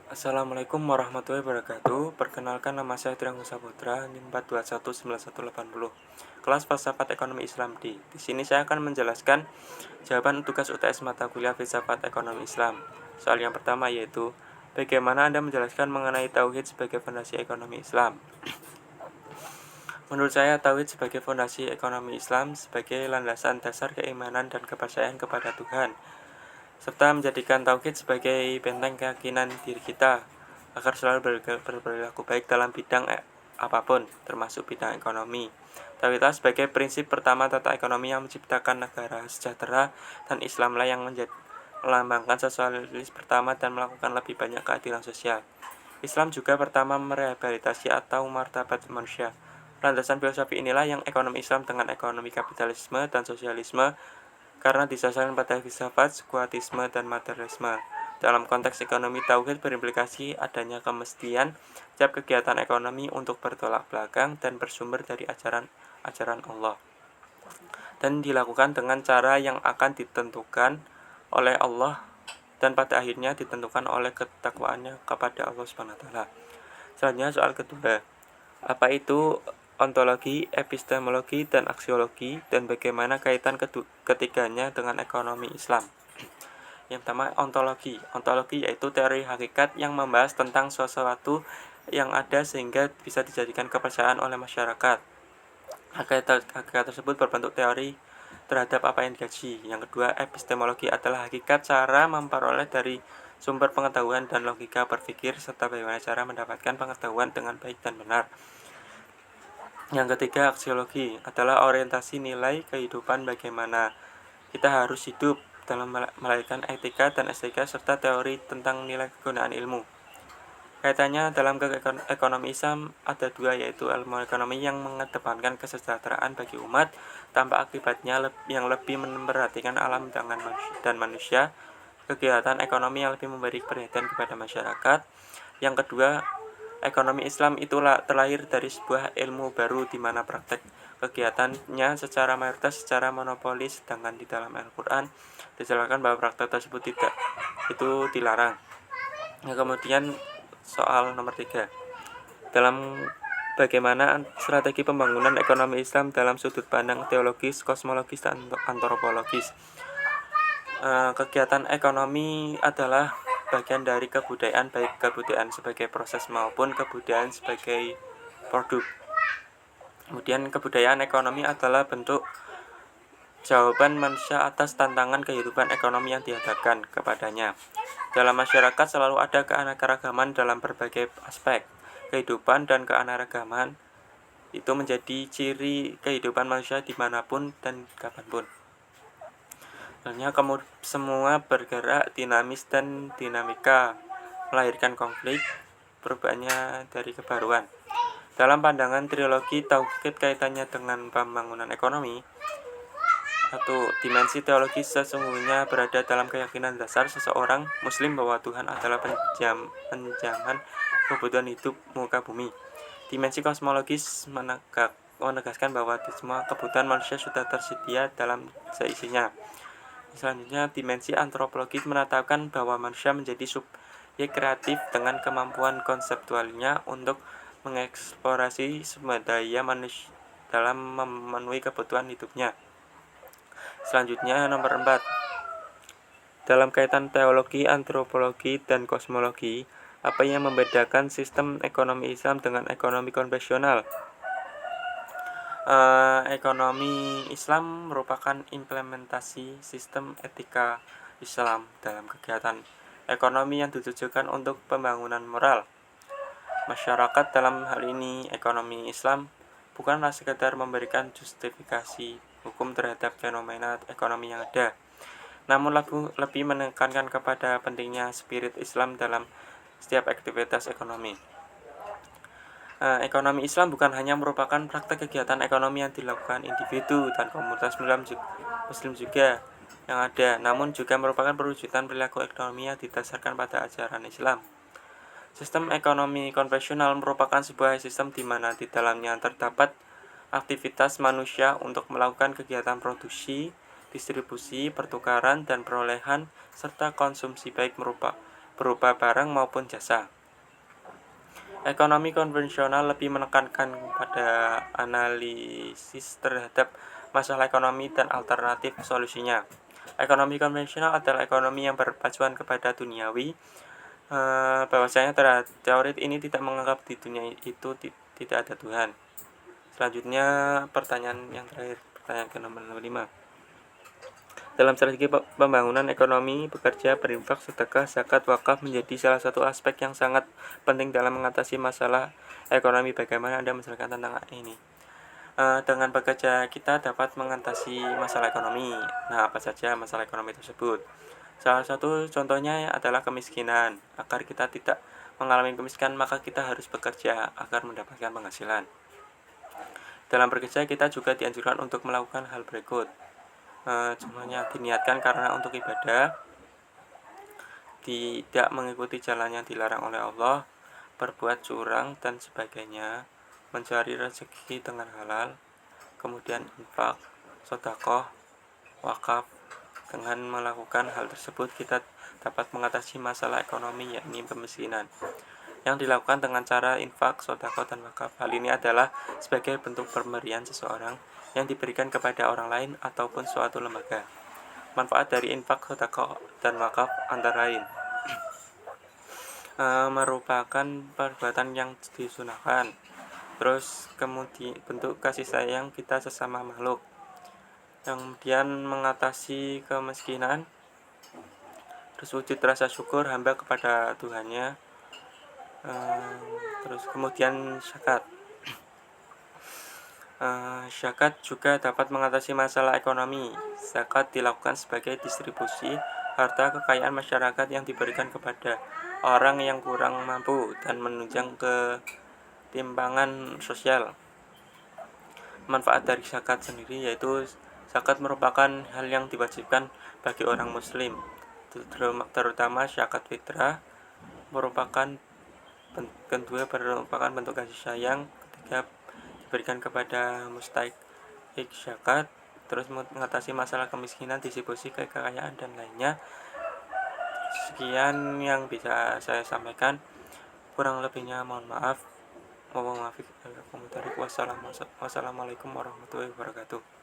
Assalamualaikum warahmatullahi wabarakatuh. Perkenalkan, nama saya Triangul Saputra, NIM 4219180. Kelas Filsafat Ekonomi Islam D. Di sini saya akan menjelaskan jawaban tugas UTS mata kuliah Filsafat Ekonomi Islam. Soal yang pertama yaitu, bagaimana Anda menjelaskan mengenai tauhid sebagai fondasi ekonomi Islam? Menurut saya, tauhid sebagai fondasi ekonomi Islam sebagai landasan dasar keimanan dan kepercayaan kepada Tuhan, serta menjadikan tauhid sebagai benteng keyakinan diri kita agar selalu berperilaku baik dalam bidang apapun, termasuk bidang ekonomi. Tauhidlah sebagai prinsip pertama tata ekonomi yang menciptakan negara sejahtera, dan Islamlah yang melambangkan sosialis pertama dan melakukan lebih banyak keadilan sosial. Islam juga pertama merehabilitasi atau martabat manusia. Landasan filosofi inilah yang ekonomi Islam dengan ekonomi kapitalisme dan sosialisme, karena disasarkan pada filsafat, skuatisme, dan materialisme. Dalam konteks ekonomi, tauhid berimplikasi adanya kemestian setiap kegiatan ekonomi untuk bertolak belakang dan bersumber dari ajaran Allah, dan dilakukan dengan cara yang akan ditentukan oleh Allah dan pada akhirnya ditentukan oleh ketakwaannya kepada Allah SWT. Selanjutnya soal kedua, apa itu ontologi, epistemologi, dan aksiologi, dan bagaimana kaitan ketiganya dengan ekonomi Islam? Yang pertama, ontologi. Ontologi yaitu teori hakikat yang membahas tentang sesuatu yang ada sehingga bisa dijadikan kepercayaan oleh masyarakat. Hakikat tersebut berbentuk teori terhadap apa yang dikaji. Yang kedua, epistemologi adalah hakikat cara memperoleh dari sumber pengetahuan dan logika berpikir, serta bagaimana cara mendapatkan pengetahuan dengan baik dan benar. Yang ketiga, aksiologi adalah orientasi nilai kehidupan, bagaimana kita harus hidup dalam melahirkan etika dan estetika, serta teori tentang nilai kegunaan ilmu. Kaitannya dalam ekonomi Islam ada dua, yaitu ilmu ekonomi yang mengedepankan kesejahteraan bagi umat tanpa akibatnya yang lebih memperhatikan alam dan manusia, kegiatan ekonomi yang lebih memberi perhatian kepada masyarakat. Yang kedua, ekonomi Islam itulah terlahir dari sebuah ilmu baru di mana praktek kegiatannya secara mayoritas secara monopoli, sedangkan di dalam Al-Quran dijelaskan bahwa praktek tersebut tidak itu dilarang. Kemudian soal nomor 3, dalam bagaimana strategi pembangunan ekonomi Islam dalam sudut pandang teologis, kosmologis, dan antropologis. Kegiatan ekonomi adalah bagian dari kebudayaan, baik kebudayaan sebagai proses maupun kebudayaan sebagai produk. Kemudian kebudayaan ekonomi adalah bentuk jawaban manusia atas tantangan kehidupan ekonomi yang dihadapkan kepadanya. Dalam masyarakat selalu ada keanekaragaman dalam berbagai aspek kehidupan, dan keanekaragaman itu menjadi ciri kehidupan manusia dimanapun dan kapanpun. Sebenarnya semua bergerak dinamis dan dinamika melahirkan konflik, perubahannya dari kebaruan. Dalam pandangan trilogi tauhid kaitannya dengan pembangunan ekonomi. Satu, dimensi teologis sesungguhnya berada dalam keyakinan dasar seseorang muslim bahwa Tuhan adalah penjamin kebutuhan hidup muka bumi. Dimensi kosmologis menegaskan bahwa semua kebutuhan manusia sudah tersedia dalam seisinya. Selanjutnya, dimensi antropologis menetapkan bahwa manusia menjadi subjek kreatif dengan kemampuan konseptualnya untuk mengeksplorasi sumber daya manusia dalam memenuhi kebutuhan hidupnya. Selanjutnya, nomor 4, dalam kaitan teologi, antropologi, dan kosmologi, apa yang membedakan sistem ekonomi Islam dengan ekonomi konvensional? Ekonomi Islam merupakan implementasi sistem etika Islam dalam kegiatan ekonomi yang ditujukan untuk pembangunan moral masyarakat. Dalam hal ini, ekonomi Islam bukanlah sekedar memberikan justifikasi hukum terhadap fenomena ekonomi yang ada, namun lebih menekankan kepada pentingnya spirit Islam dalam setiap aktivitas ekonomi. Ekonomi Islam bukan hanya merupakan praktek kegiatan ekonomi yang dilakukan individu dan komunitas muslim juga yang ada, namun juga merupakan perwujudan perilaku ekonomi yang didasarkan pada ajaran Islam. Sistem ekonomi konvensional merupakan sebuah sistem di mana di dalamnya terdapat aktivitas manusia untuk melakukan kegiatan produksi, distribusi, pertukaran, dan perolehan, serta konsumsi, baik berupa barang maupun jasa. Ekonomi konvensional lebih menekankan pada analisis terhadap masalah ekonomi dan alternatif solusinya. Ekonomi konvensional adalah ekonomi yang berpacuan kepada duniawi, bahwasanya teori ini tidak menganggap di dunia itu tidak ada Tuhan. Selanjutnya pertanyaan yang terakhir, pertanyaan ke nomor 5. Dalam strategi pembangunan ekonomi, bekerja, berinfak, sedekah, zakat, wakaf menjadi salah satu aspek yang sangat penting dalam mengatasi masalah ekonomi. Bagaimana Anda menjelaskan tentang ini? Dengan bekerja kita dapat mengatasi masalah ekonomi. Nah, apa saja masalah ekonomi tersebut? Salah satu contohnya adalah kemiskinan. Agar kita tidak mengalami kemiskinan, maka kita harus bekerja agar mendapatkan penghasilan. Dalam bekerja kita juga dianjurkan untuk melakukan hal berikut. Contohnya diniatkan karena untuk ibadah, tidak mengikuti jalan yang dilarang oleh Allah, berbuat curang dan sebagainya, mencari rezeki dengan halal, kemudian infak, sedekah, wakaf. Dengan melakukan hal tersebut kita dapat mengatasi masalah ekonomi, yakni kemiskinan, yang dilakukan dengan cara infak, sedekah, dan wakaf. Hal ini adalah sebagai bentuk pemberian seseorang yang diberikan kepada orang lain ataupun suatu lembaga. Manfaat dari infak, sedekah, dan wakaf antara lain merupakan perbuatan yang disunahkan. Terus kemudian bentuk kasih sayang kita sesama makhluk. Kemudian mengatasi kemiskinan. Terus wujud rasa syukur hamba kepada Tuhannya. Terus kemudian zakat. Zakat juga dapat mengatasi masalah ekonomi. Zakat dilakukan sebagai distribusi harta kekayaan masyarakat yang diberikan kepada orang yang kurang mampu dan menunjang ketimpangan sosial. Manfaat dari zakat sendiri yaitu zakat merupakan hal yang diwajibkan bagi orang muslim, terutama zakat fitrah merupakan bentuk kasih sayang ketika diberikan kepada mustahik zakat. Terus mengatasi masalah kemiskinan, distribusi kekayaan dan lainnya. Sekian yang bisa saya sampaikan, kurang lebihnya mohon maaf. Wassalamualaikum warahmatullahi wabarakatuh.